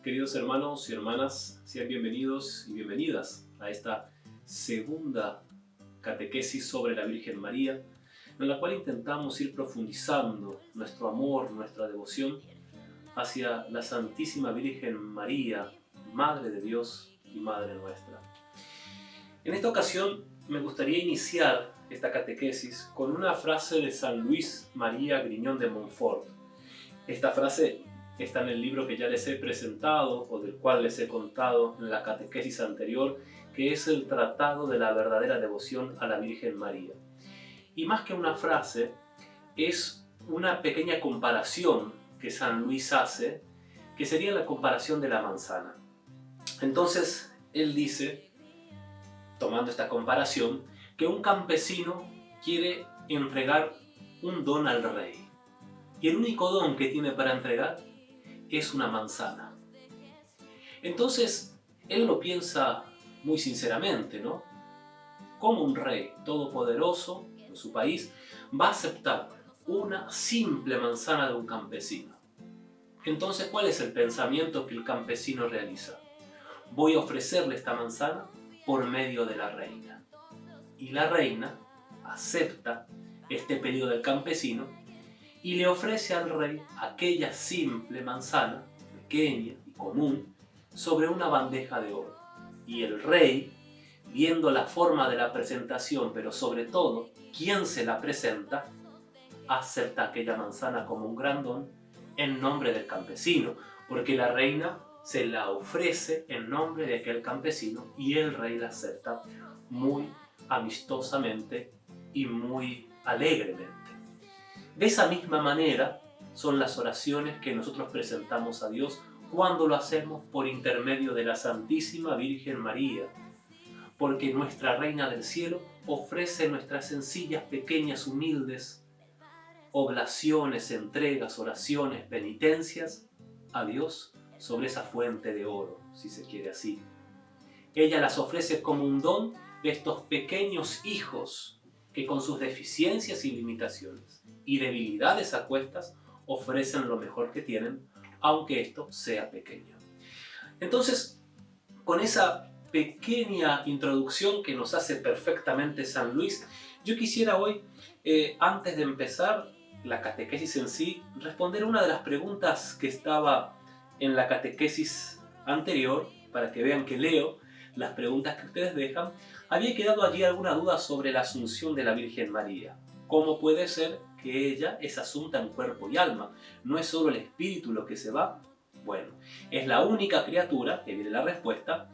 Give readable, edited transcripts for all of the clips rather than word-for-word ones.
Queridos hermanos y hermanas, sean bienvenidos y bienvenidas a esta segunda catequesis sobre la Virgen María, en la cual intentamos ir profundizando nuestro amor, nuestra devoción hacia la Santísima Virgen María, Madre de Dios y Madre nuestra. En esta ocasión me gustaría iniciar esta catequesis con una frase de San Luis María Griñón de Montfort. Esta frase está en el libro que ya les he presentado o del cual les he contado en la catequesis anterior, que es el Tratado de la verdadera devoción a la Virgen María. Y más que una frase, es una pequeña comparación que San Luis hace, que sería la comparación de la manzana. Entonces, él dice, tomando esta comparación, que un campesino quiere entregar un don al rey. Y el único don que tiene para entregar es una manzana. Entonces, él lo piensa muy sinceramente, ¿no? ¿Cómo un rey todopoderoso en su país va a aceptar una simple manzana de un campesino? Entonces, ¿cuál es el pensamiento que el campesino realiza? Voy a ofrecerle esta manzana por medio de la reina. Y la reina acepta este pedido del campesino y le ofrece al rey aquella simple manzana, pequeña y común, sobre una bandeja de oro. Y el rey, viendo la forma de la presentación, pero sobre todo, quién se la presenta, acepta aquella manzana como un gran don en nombre del campesino, porque la reina se la ofrece en nombre de aquel campesino y el rey la acepta muy amistosamente y muy alegremente. De esa misma manera son las oraciones que nosotros presentamos a Dios cuando lo hacemos por intermedio de la Santísima Virgen María, porque nuestra Reina del Cielo ofrece nuestras sencillas, pequeñas, humildes oblaciones, entregas, oraciones, penitencias a Dios sobre esa fuente de oro, si se quiere así. Ella las ofrece como un don de estos pequeños hijos que con sus deficiencias y limitaciones y debilidades a cuestas ofrecen lo mejor que tienen, aunque esto sea pequeño. Entonces, con esa pequeña introducción que nos hace perfectamente San Luis, yo quisiera hoy, antes de empezar la catequesis en sí, responder una de las preguntas que estaba en la catequesis anterior, para que vean que leo las preguntas que ustedes dejan. Había quedado allí alguna duda sobre la asunción de la Virgen María. ¿Cómo puede ser que ella es asunta en cuerpo y alma? ¿No es solo el espíritu lo que se va? Bueno, es la única criatura, que viene la respuesta,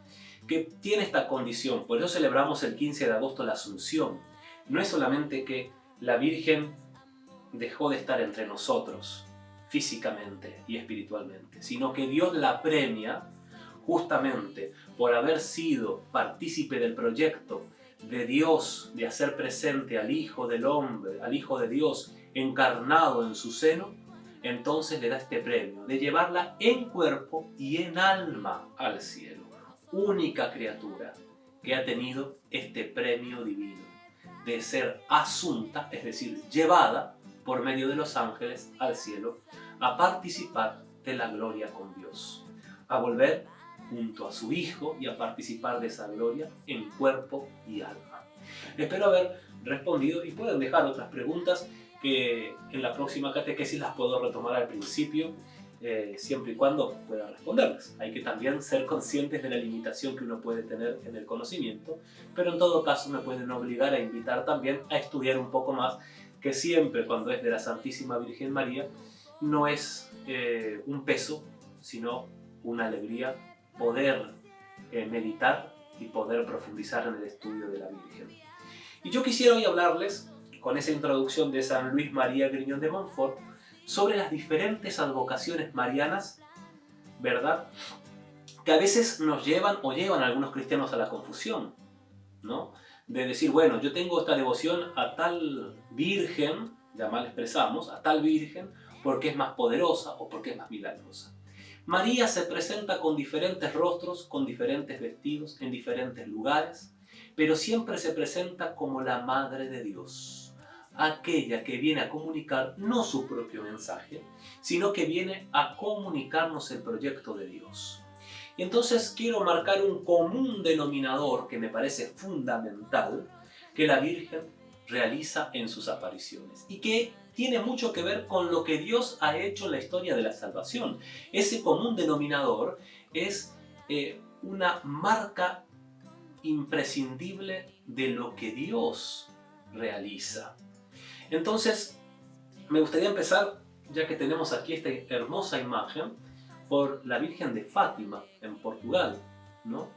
que tiene esta condición. Por eso celebramos el 15 de agosto la Asunción. No es solamente que la Virgen dejó de estar entre nosotros físicamente y espiritualmente, sino que Dios la premia justamente por haber sido partícipe del proyecto de Dios de hacer presente al Hijo del Hombre, al Hijo de Dios encarnado en su seno. Entonces le da este premio de llevarla en cuerpo y en alma al cielo. Única criatura que ha tenido este premio divino de ser asunta, es decir, llevada por medio de los ángeles al cielo a participar de la gloria con Dios, a volver junto a su Hijo y a participar de esa gloria en cuerpo y alma. Espero haber respondido y pueden dejar otras preguntas que en la próxima catequesis las puedo retomar al principio, siempre y cuando pueda responderlas. Hay que también ser conscientes de la limitación que uno puede tener en el conocimiento, pero en todo caso me pueden obligar a invitar también a estudiar un poco más, que siempre cuando es de la Santísima Virgen María no es un peso, sino una alegría poder meditar y poder profundizar en el estudio de la Virgen. Y yo quisiera hoy hablarles, con esa introducción de San Luis María Griñón de Montfort, sobre las diferentes advocaciones marianas, ¿verdad?, que a veces nos llevan o llevan a algunos cristianos a la confusión, ¿no? De decir, bueno, yo tengo esta devoción a tal virgen, ya mal expresamos, a tal virgen, porque es más poderosa o porque es más milagrosa. María se presenta con diferentes rostros, con diferentes vestidos, en diferentes lugares, pero siempre se presenta como la Madre de Dios, aquella que viene a comunicar no su propio mensaje, sino que viene a comunicarnos el proyecto de Dios. Y entonces quiero marcar un común denominador que me parece fundamental que la Virgen realiza en sus apariciones y que tiene mucho que ver con lo que Dios ha hecho en la historia de la salvación. Ese común denominador es una marca imprescindible de lo que Dios realiza. Entonces, me gustaría empezar, ya que tenemos aquí esta hermosa imagen, por la Virgen de Fátima, en Portugal, ¿no?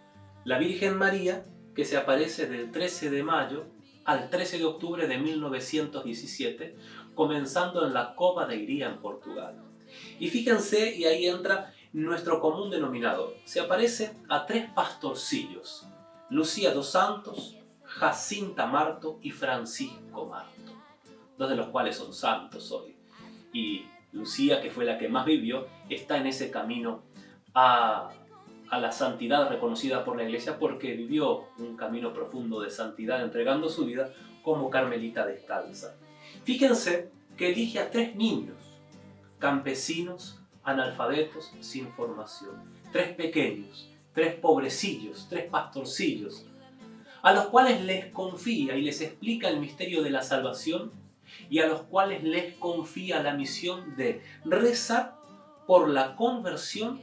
La Virgen María, que se aparece del 13 de mayo al 13 de octubre de 1917, comenzando en la Cova de Iria, en Portugal. Y fíjense, y ahí entra nuestro común denominador. Se aparece a 3 pastorcillos: Lucía dos Santos, Jacinta Marto y Francisco Marto, 2 de los cuales son santos hoy. Y Lucía, que fue la que más vivió, está en ese camino a la santidad reconocida por la Iglesia, porque vivió un camino profundo de santidad, entregando su vida como carmelita descalza. Fíjense que elige a 3 niños, campesinos, analfabetos, sin formación. 3 pequeños, 3 pobrecillos, 3 pastorcillos, a los cuales les confía y les explica el misterio de la salvación, y a los cuales les confía la misión de rezar por la conversión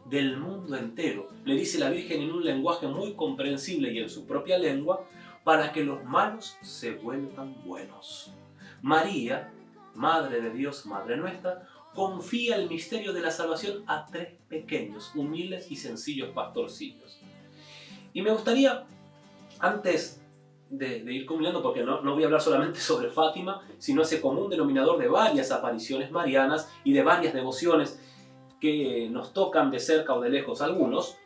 del mundo entero. Le dice la Virgen en un lenguaje muy comprensible y en su propia lengua, para que los malos se vuelvan buenos. María, Madre de Dios, Madre nuestra, confía el misterio de la salvación a 3 pequeños, humildes y sencillos pastorcillos. Y me gustaría, antes de ir culminando, porque no voy a hablar solamente sobre Fátima, sino ese común denominador de varias apariciones marianas y de varias devociones que nos tocan de cerca o de lejos algunos,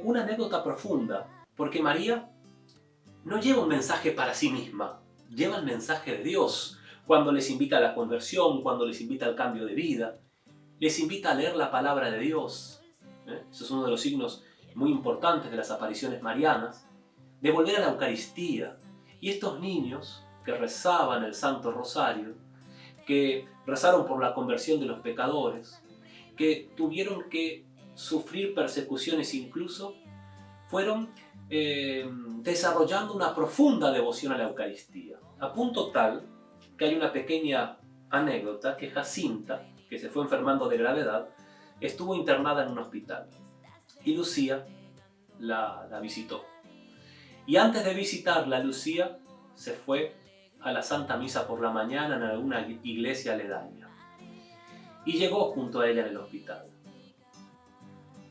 una anécdota profunda, porque María no lleva un mensaje para sí misma, lleva el mensaje de Dios. Cuando les invita a la conversión, cuando les invita al cambio de vida, les invita a leer la palabra de Dios. Eso es uno de los signos muy importantes de las apariciones marianas, de volver a la Eucaristía. Y estos niños que rezaban el Santo Rosario, que rezaron por la conversión de los pecadores, que tuvieron que sufrir persecuciones incluso, fueron desarrollando una profunda devoción a la Eucaristía, a punto tal que hay una pequeña anécdota que Jacinta, que se fue enfermando de gravedad, estuvo internada en un hospital y Lucía la visitó. Y antes de visitarla, Lucía se fue a la Santa Misa por la mañana en alguna iglesia aledaña. Y llegó junto a ella en el hospital.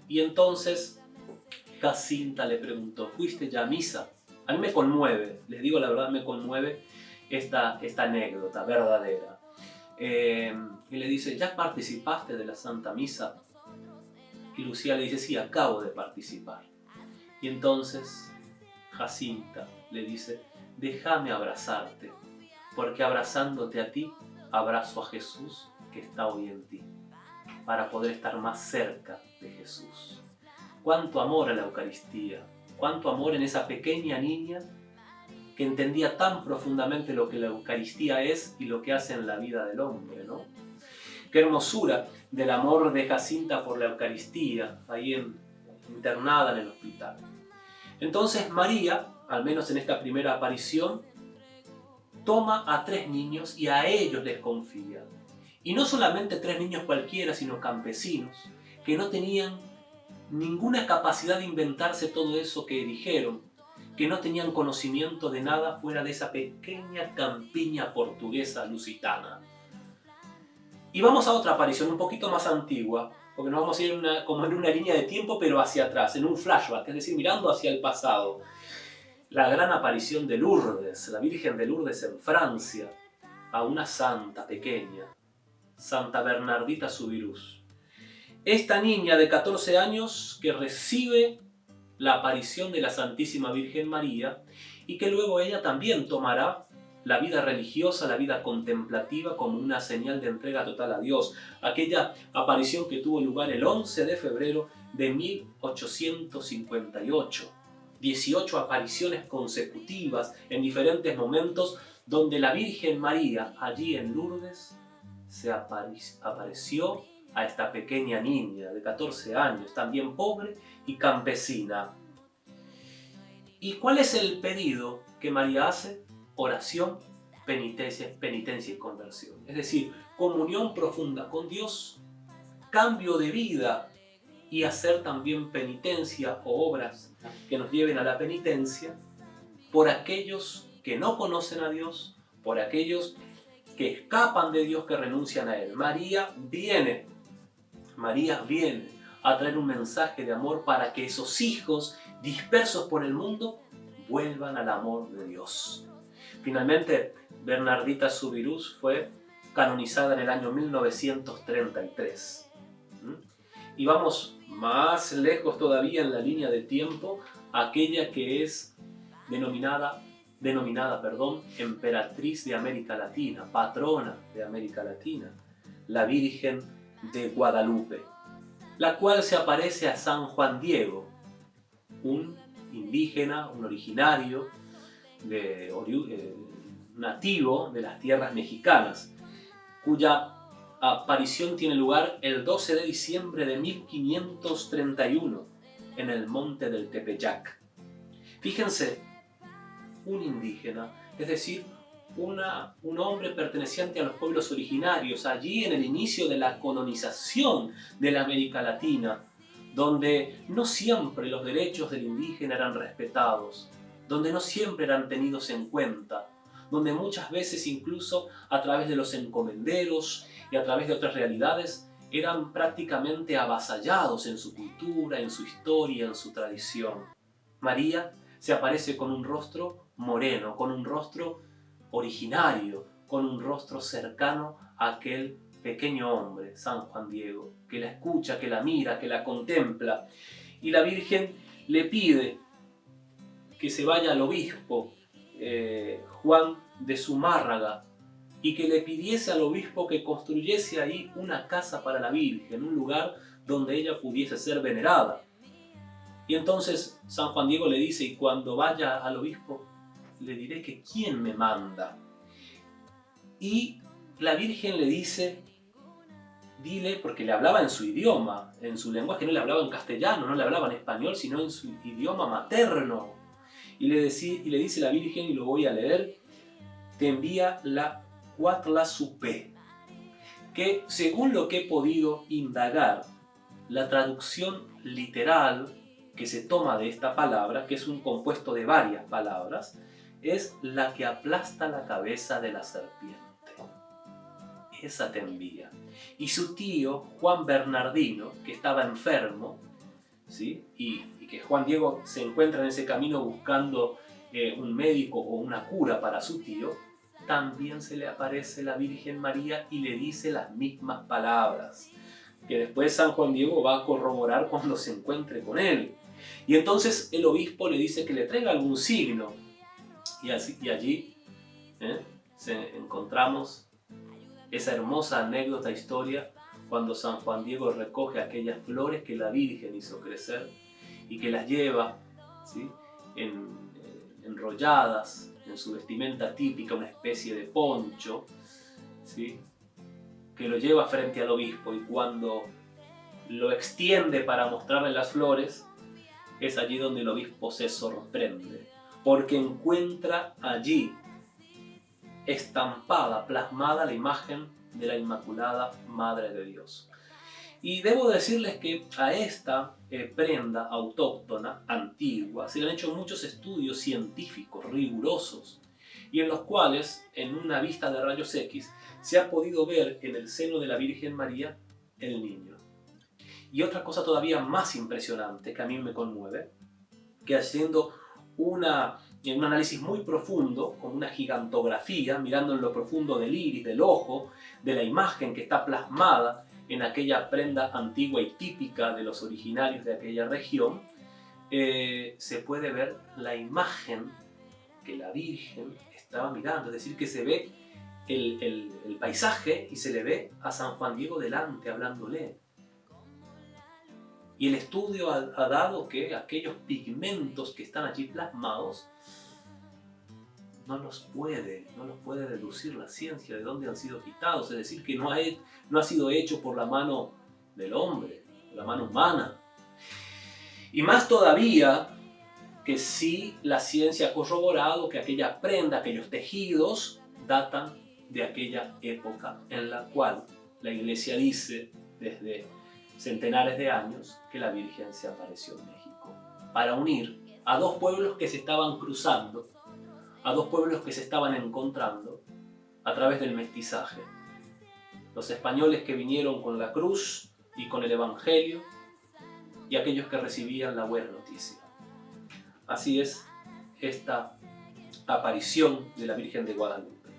Y entonces Jacinta le preguntó: ¿fuiste ya a misa? A mí me conmueve, les digo la verdad, me conmueve esta anécdota verdadera. Y le dice: ¿ya participaste de la Santa Misa? Y Lucía le dice: sí, acabo de participar. Y entonces Jacinta le dice: déjame abrazarte, porque abrazándote a ti, abrazo a Jesús que está hoy en ti, para poder estar más cerca de Jesús. Cuánto amor a la Eucaristía, cuánto amor en esa pequeña niña que entendía tan profundamente lo que la Eucaristía es y lo que hace en la vida del hombre, ¿no? Qué hermosura del amor de Jacinta por la Eucaristía, ahí internada en el hospital. Entonces María, al menos en esta primera aparición, toma a 3 niños y a ellos les confía. Y no solamente 3 niños cualquiera, sino campesinos, que no tenían ninguna capacidad de inventarse todo eso que dijeron, que no tenían conocimiento de nada fuera de esa pequeña campiña portuguesa lusitana. Y vamos a otra aparición un poquito más antigua, porque nos vamos a ir como en una línea de tiempo, pero hacia atrás, en un flashback, es decir, mirando hacia el pasado. La gran aparición de Lourdes, la Virgen de Lourdes en Francia, a una santa pequeña, Santa Bernardita Soubirous. Esta niña de 14 años que recibe la aparición de la Santísima Virgen María y que luego ella también tomará la vida religiosa, la vida contemplativa como una señal de entrega total a Dios. Aquella aparición que tuvo lugar el 11 de febrero de 1858. 18 apariciones consecutivas en diferentes momentos donde la Virgen María, allí en Lourdes, se apareció a esta pequeña niña de 14 años, también pobre y campesina. ¿Y cuál es el pedido que María hace? Oración, penitencia y conversión. Es decir, comunión profunda con Dios, cambio de vida y hacer también penitencia o obras que nos lleven a la penitencia por aquellos que no conocen a Dios, por aquellos que escapan de Dios, que renuncian a Él. María viene a traer un mensaje de amor para que esos hijos dispersos por el mundo vuelvan al amor de Dios. Finalmente, Bernardita Soubirous fue canonizada en el año 1933. Y vamos más lejos todavía en la línea de tiempo, aquella que es denominada emperatriz de América Latina, patrona de América Latina, la Virgen de Guadalupe, la cual se aparece a San Juan Diego, un indígena, un originario, nativo de las tierras mexicanas, cuya aparición tiene lugar el 12 de diciembre de 1531 en el monte del Tepeyac. Fíjense, un indígena, es decir, un hombre perteneciente a los pueblos originarios, allí en el inicio de la colonización de la América Latina, donde no siempre los derechos del indígena eran respetados, donde no siempre eran tenidos en cuenta, donde muchas veces incluso a través de los encomenderos y a través de otras realidades eran prácticamente avasallados en su cultura, en su historia, en su tradición. María se aparece con un rostro moreno, con un rostro originario, con un rostro cercano a aquel pequeño hombre, San Juan Diego, que la escucha, que la mira, que la contempla. Y la Virgen le pide que se vaya al obispo Juan de Zumárraga y que le pidiese al obispo que construyese ahí una casa para la Virgen, un lugar donde ella pudiese ser venerada. Y entonces San Juan Diego le dice, y cuando vaya al obispo, le diré que quién me manda. Y la Virgen le dice, dile, porque le hablaba en su idioma, en su lenguaje, no le hablaba en castellano, no le hablaba en español, sino en su idioma materno. Y le dice la Virgen, y lo voy a leer, te envía la Cuatlazupe, que según lo que he podido indagar, la traducción literal que se toma de esta palabra, que es un compuesto de varias palabras, es la que aplasta la cabeza de la serpiente. Esa te envía. Y su tío, Juan Bernardino, que estaba enfermo, ¿sí? y que Juan Diego se encuentra en ese camino buscando un médico o una cura para su tío, también se le aparece la Virgen María y le dice las mismas palabras, que después San Juan Diego va a corroborar cuando se encuentre con él. Y entonces el obispo le dice que le traiga algún signo. Y allí encontramos esa hermosa anécdota, historia, cuando San Juan Diego recoge aquellas flores que la Virgen hizo crecer y que las lleva, ¿sí?, enrolladas en su vestimenta típica, una especie de poncho, ¿sí?, que lo lleva frente al obispo, y cuando lo extiende para mostrarle las flores, es allí donde el obispo se sorprende, porque encuentra allí estampada, plasmada la imagen de la Inmaculada Madre de Dios. Y debo decirles que a esta prenda autóctona, antigua, se le han hecho muchos estudios científicos rigurosos, y en los cuales, en una vista de rayos X, se ha podido ver en el seno de la Virgen María el niño. Y otra cosa todavía más impresionante, que a mí me conmueve, que haciendo un análisis muy profundo, con una gigantografía, mirando en lo profundo del iris, del ojo, de la imagen que está plasmada en aquella prenda antigua y típica de los originarios de aquella región, se puede ver la imagen que la Virgen estaba mirando, es decir, que se ve el paisaje y se le ve a San Juan Diego delante hablándole. Y el estudio ha dado que aquellos pigmentos que están allí plasmados no los puede deducir la ciencia de dónde han sido quitados, es decir, que no ha sido hecho por la mano del hombre, la mano humana. Y más todavía que sí la ciencia ha corroborado que aquella prenda, aquellos tejidos, datan de aquella época en la cual la Iglesia dice, desde centenares de años, que la Virgen se apareció en México, para unir a dos pueblos que se estaban cruzando, a dos pueblos que se estaban encontrando a través del mestizaje. Los españoles que vinieron con la cruz y con el Evangelio, y aquellos que recibían la buena noticia. Así es esta aparición de la Virgen de Guadalupe.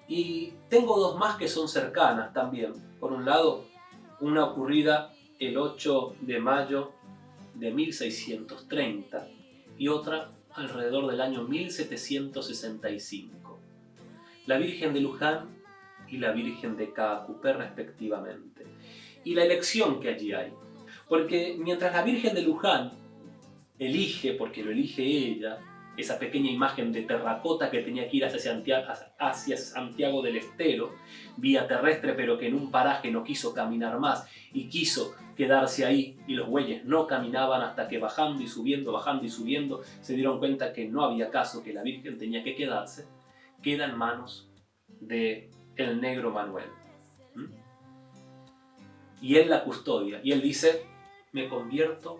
Y tengo dos más que son cercanas también. Por un lado, una ocurrida el 8 de mayo de 1630 y otra alrededor del año 1765. La Virgen de Luján y la Virgen de Caacupé respectivamente. Y la elección que allí hay. Porque mientras la Virgen de Luján elige, porque lo elige ella, esa pequeña imagen de terracota que tenía que ir hacia Santiago del Estero, vía terrestre, pero que en un paraje no quiso caminar más y quiso quedarse ahí, y los bueyes no caminaban hasta que bajando y subiendo, se dieron cuenta que no había caso, que la Virgen tenía que quedarse, queda en manos del negro Manuel. Y él la custodia, y él dice: me convierto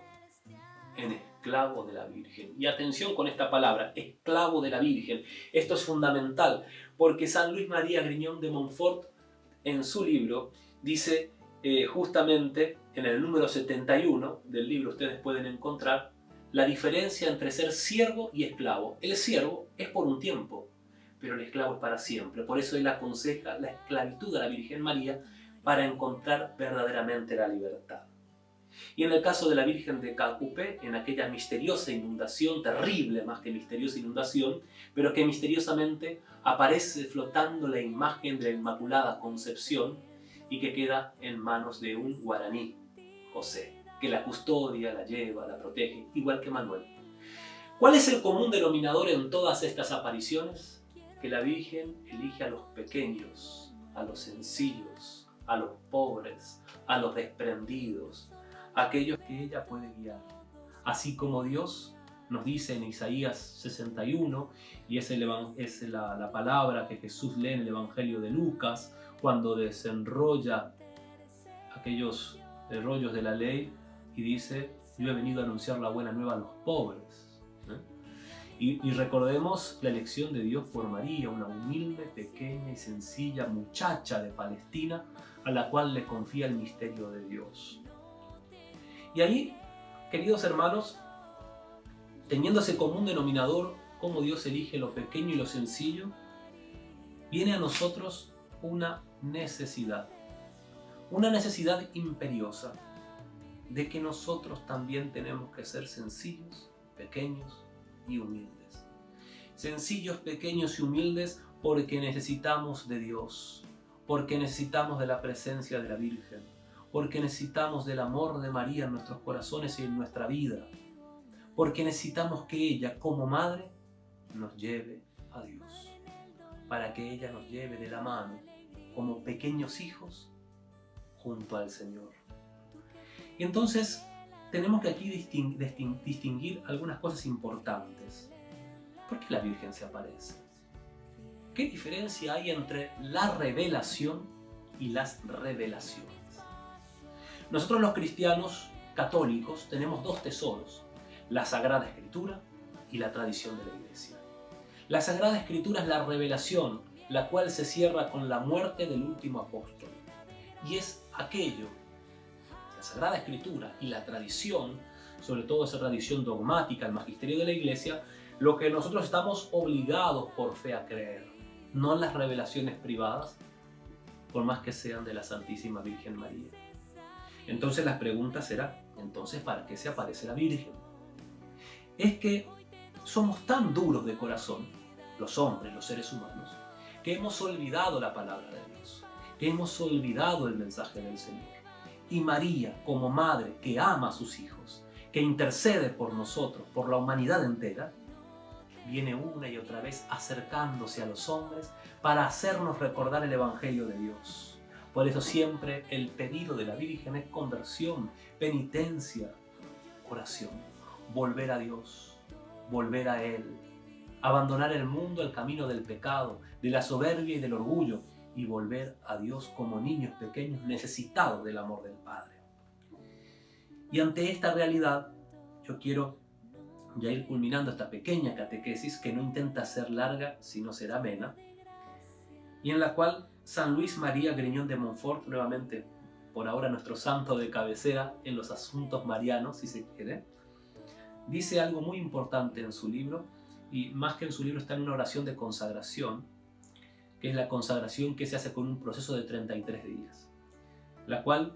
en esclavo de la Virgen. Y atención con esta palabra, esclavo de la Virgen. Esto es fundamental, porque San Luis María Griñón de Montfort, en su libro, dice justamente en el número 71 del libro, ustedes pueden encontrar la diferencia entre ser siervo y esclavo. El siervo es por un tiempo, pero el esclavo es para siempre. Por eso él aconseja la esclavitud a la Virgen María para encontrar verdaderamente la libertad. Y en el caso de la Virgen de Caacupé, en aquella misteriosa inundación, terrible más que misteriosa inundación, pero que misteriosamente aparece flotando la imagen de la Inmaculada Concepción y que queda en manos de un guaraní, José, que la custodia, la lleva, la protege, igual que Manuel. ¿Cuál es el común denominador en todas estas apariciones? Que la Virgen elige a los pequeños, a los sencillos, a los pobres, a los desprendidos, aquellos que ella puede guiar. Así como Dios nos dice en Isaías 61, y es la palabra que Jesús lee en el Evangelio de Lucas, cuando desenrolla aquellos rollos de la ley y dice: yo he venido a anunciar la buena nueva a los pobres. Y recordemos la elección de Dios por María, una humilde, pequeña y sencilla muchacha de Palestina a la cual le confía el misterio de Dios. Y ahí, queridos hermanos, teniendo ese común denominador, cómo Dios elige lo pequeño y lo sencillo, viene a nosotros una necesidad imperiosa de que nosotros también tenemos que ser sencillos, pequeños y humildes. Sencillos, pequeños y humildes porque necesitamos de Dios, porque necesitamos de la presencia de la Virgen, porque necesitamos del amor de María en nuestros corazones y en nuestra vida, porque necesitamos que ella, como madre, nos lleve a Dios, para que ella nos lleve de la mano, como pequeños hijos, junto al Señor. Y entonces tenemos que aquí distinguir algunas cosas importantes. ¿Por qué la Virgen se aparece? ¿Qué diferencia hay entre la revelación y las revelaciones? Nosotros los cristianos católicos tenemos dos tesoros: la Sagrada Escritura y la tradición de la Iglesia. La Sagrada Escritura es la revelación, la cual se cierra con la muerte del último apóstol. Y es aquello, la Sagrada Escritura y la tradición, sobre todo esa tradición dogmática, el magisterio de la Iglesia, lo que nosotros estamos obligados por fe a creer, no las revelaciones privadas, por más que sean de la Santísima Virgen María. Entonces la pregunta será: ¿entonces para qué se aparece la Virgen? Es que somos tan duros de corazón, los hombres, los seres humanos, que hemos olvidado la palabra de Dios, que hemos olvidado el mensaje del Señor. Y María, como madre que ama a sus hijos, que intercede por nosotros, por la humanidad entera, viene una y otra vez acercándose a los hombres para hacernos recordar el Evangelio de Dios. Por eso siempre el pedido de la Virgen es conversión, penitencia, oración, volver a Dios, volver a Él, abandonar el mundo, el camino del pecado, de la soberbia y del orgullo, y volver a Dios como niños pequeños necesitados del amor del Padre. Y ante esta realidad, yo quiero ya ir culminando esta pequeña catequesis que no intenta ser larga, sino ser amena, y en la cual San Luis María Griñón de Montfort, nuevamente por ahora nuestro santo de cabecera en los asuntos marianos, si se quiere, dice algo muy importante en su libro, y más que en su libro está en una oración de consagración, que es la consagración que se hace con un proceso de 33 días, la cual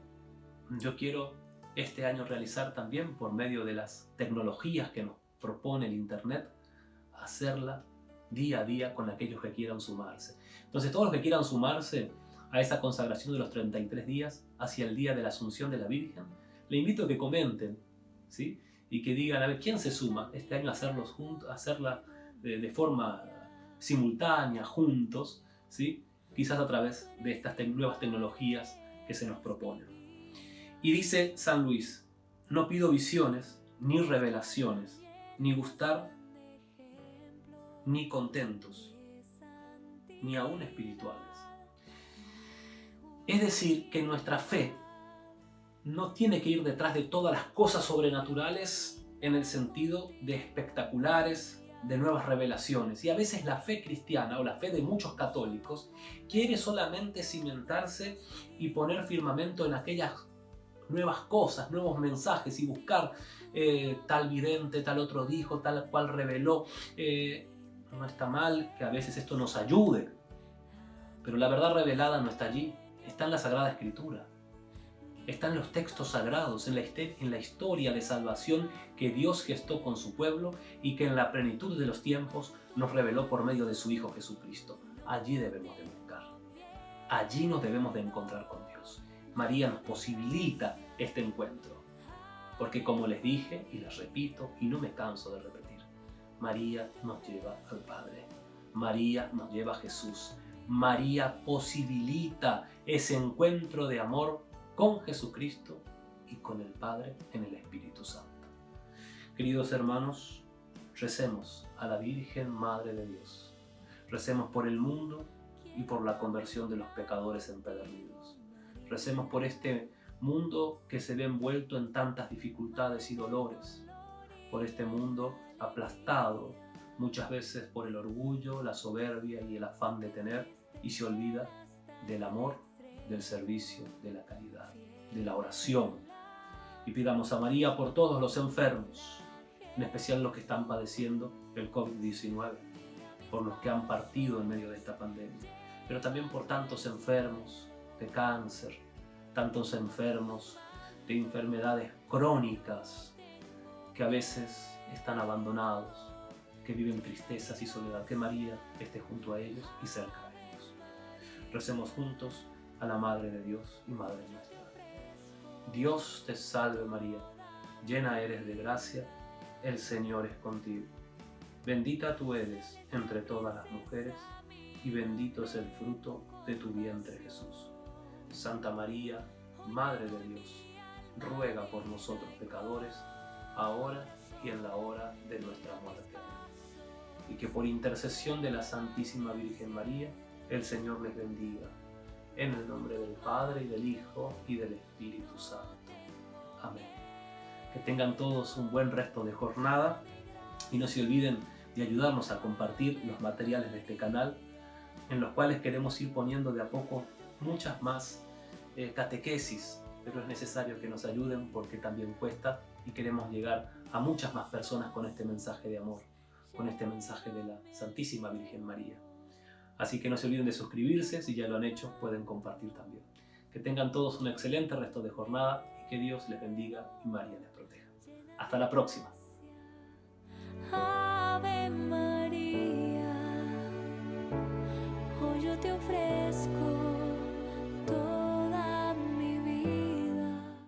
yo quiero este año realizar también por medio de las tecnologías que nos propone el Internet, hacerla día a día con aquellos que quieran sumarse. Entonces, todos los que quieran sumarse a esa consagración de los 33 días hacia el día de la Asunción de la Virgen, le invito a que comenten, ¿sí? Y que digan, a ver, ¿quién se suma este año a hacerlos juntos, a hacerla de forma simultánea, juntos, ¿sí? Quizás a través de estas nuevas tecnologías que se nos proponen. Y dice San Luis, no pido visiones, ni revelaciones, ni gustar, ni contentos, ni aún espirituales. Es decir, que nuestra fe no tiene que ir detrás de todas las cosas sobrenaturales en el sentido de espectaculares, de nuevas revelaciones. Y a veces la fe cristiana o la fe de muchos católicos quiere solamente cimentarse y poner firmamento en aquellas nuevas cosas, nuevos mensajes y buscar tal vidente, tal otro dijo, tal cual reveló. No está mal que a veces esto nos ayude, pero la verdad revelada no está allí, está en la Sagrada Escritura, está en los textos sagrados, en la historia de salvación que Dios gestó con su pueblo y que en la plenitud de los tiempos nos reveló por medio de su Hijo Jesucristo. Allí debemos de buscar, allí nos debemos de encontrar con Dios. María nos posibilita este encuentro, porque como les dije y les repito y no me canso de repetir, María nos lleva al Padre, María nos lleva a Jesús, María posibilita ese encuentro de amor con Jesucristo y con el Padre en el Espíritu Santo. Queridos hermanos, recemos a la Virgen Madre de Dios, recemos por el mundo y por la conversión de los pecadores empedernidos. Recemos por este mundo que se ve envuelto en tantas dificultades y dolores, por este mundo aplastado muchas veces por el orgullo, la soberbia y el afán de tener, y se olvida del amor, del servicio, de la caridad, de la oración. Y pidamos a María por todos los enfermos, en especial los que están padeciendo el COVID-19, por los que han partido en medio de esta pandemia, pero también por tantos enfermos de cáncer, tantos enfermos de enfermedades crónicas que a veces están abandonados, que viven tristezas y soledad. Que María esté junto a ellos y cerca de ellos. Recemos juntos a la Madre de Dios y Madre nuestra. Dios te salve María, llena eres de gracia, el Señor es contigo. Bendita tú eres entre todas las mujeres y bendito es el fruto de tu vientre Jesús. Santa María, Madre de Dios, ruega por nosotros pecadores, ahora y en la hora de nuestra muerte. Y que por intercesión de la Santísima Virgen María, el Señor les bendiga. En el nombre del Padre, y del Hijo, y del Espíritu Santo. Amén. Que tengan todos un buen resto de jornada y no se olviden de ayudarnos a compartir los materiales de este canal, en los cuales queremos ir poniendo de a poco muchas más catequesis, pero es necesario que nos ayuden porque también cuesta y queremos llegar a muchas más personas con este mensaje de amor, con este mensaje de la Santísima Virgen María. Así que no se olviden de suscribirse, si ya lo han hecho pueden compartir también. Que tengan todos un excelente resto de jornada y que Dios les bendiga y María les proteja. Hasta la próxima. Ave María, hoy yo te ofrezco todo.